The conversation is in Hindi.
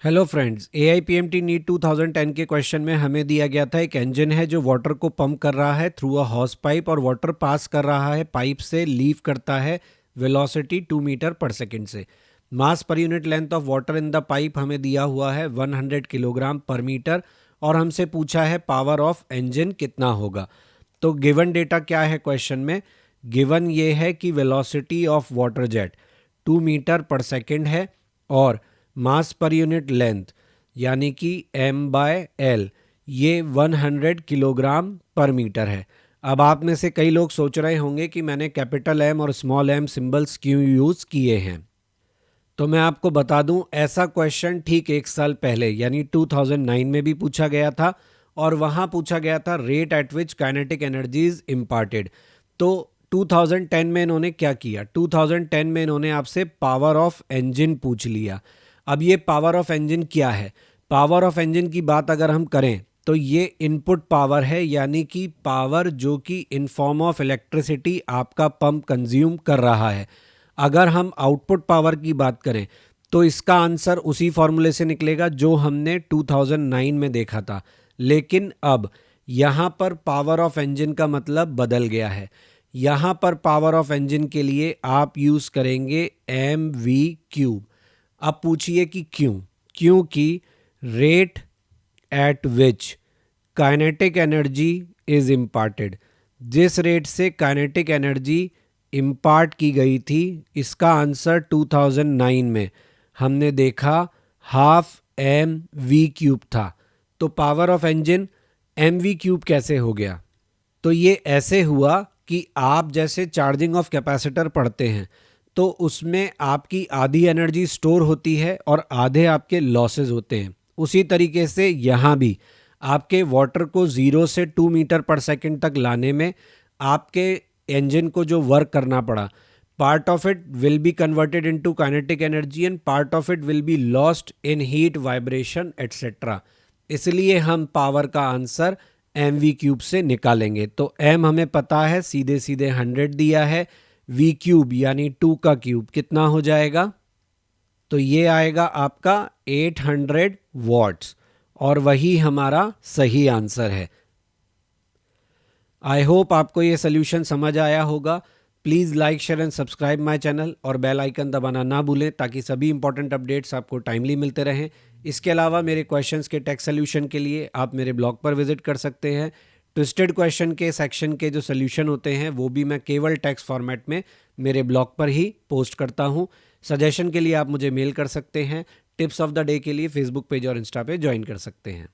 हेलो फ्रेंड्स, AIPMT नीट 2010 के क्वेश्चन में हमें दिया गया था एक इंजन है जो वाटर को पंप कर रहा है थ्रू अ हॉस पाइप और वाटर पास कर रहा है पाइप से, लीव करता है वेलोसिटी 2 मीटर पर सेकंड से। Mass per unit length of water in the pipe हमें दिया हुआ है 100 किलोग्राम पर मीटर और हमसे पूछा है पावर ऑफ इंजन कितना होगा। तो गिवन डेटा क्या है क्वेश्चन में? गिवन ये है कि velocity of water jet 2 metre per second है और मास पर यूनिट लेंथ यानी कि m/l ये 100 किलोग्राम पर मीटर है। अब आप में से कई लोग सोच रहे होंगे कि मैंने कैपिटल M और स्मॉल m सिंबल्स क्यों यूज़ किए हैं। तो मैं आपको बता दूं, ऐसा क्वेश्चन ठीक 1 साल पहले यानी 2009 में भी पूछा गया था और वहां पूछा गया था rate at which kinetic energy is imparted. तो 2010 में इन्होंने क्या किया? 2010 में इन्होंने आपसे पावर ऑफ इंजन पूछ लिया। अब ये पावर ऑफ इंजन क्या है? पावर ऑफ इंजन की बात अगर हम करें तो ये इनपुट पावर है, यानी कि पावर जो कि इन फॉर्म ऑफ इलेक्ट्रिसिटी आपका पंप कंज्यूम कर रहा है। अगर हम आउटपुट पावर की बात करें तो इसका आंसर उसी फॉर्मूले से निकलेगा जो हमने 2009 में देखा था, लेकिन अब यहाँ पर पावर ऑफ इंजन का मतलब बदल गया है। यहाँ पर पावर ऑफ इंजन के लिए आप यूज़ करेंगे mv³। अब पूछिए कि क्यों? क्योंकि rate at which kinetic energy is imparted, जिस रेट से काइनेटिक एनर्जी इम्पार्ट की गई थी, इसका आंसर 2009 में हमने देखा ½ mv³ था। तो पावर ऑफ इंजन mv³ कैसे हो गया? तो ये ऐसे हुआ कि आप जैसे चार्जिंग ऑफ कैपेसिटर पढ़ते हैं तो उसमें आपकी आधी एनर्जी स्टोर होती है और आधे आपके लॉसेज होते हैं। उसी तरीके से यहाँ भी आपके वाटर को 0 से 2 मीटर पर सेकंड तक लाने में आपके इंजन को जो वर्क करना पड़ा, part of it will be converted into kinetic energy and part of it will be lost in heat, vibration etcetera. इसलिए हम पावर का आंसर mv³ से निकालेंगे। तो m हमें पता है, सीधे सीधे 100 दिया है, v³ यानी 2 का क्यूब कितना हो जाएगा? तो ये आएगा आपका 800 वॉट्स और वही हमारा सही आंसर है। आई होप आपको ये सोल्यूशन समझ आया होगा। Please like, share and subscribe my channel और बेल आइकन दबाना ना भूलें ताकि सभी इंपॉर्टेंट अपडेट्स आपको टाइमली मिलते रहें। इसके अलावा मेरे क्वेश्चंस के टेक्स्ट सोल्यूशन के लिए आप मेरे ब्लॉग पर विजिट कर सकते हैं। ट्विस्टेड क्वेश्चन के सेक्शन के जो सोल्यूशन होते हैं वो भी मैं केवल टेक्स्ट फॉर्मेट में मेरे ब्लॉग पर ही पोस्ट करता हूँ। सजेशन के लिए आप मुझे मेल कर सकते हैं। टिप्स ऑफ द डे के लिए फेसबुक पेज और इंस्टा पे ज्वाइन कर सकते हैं।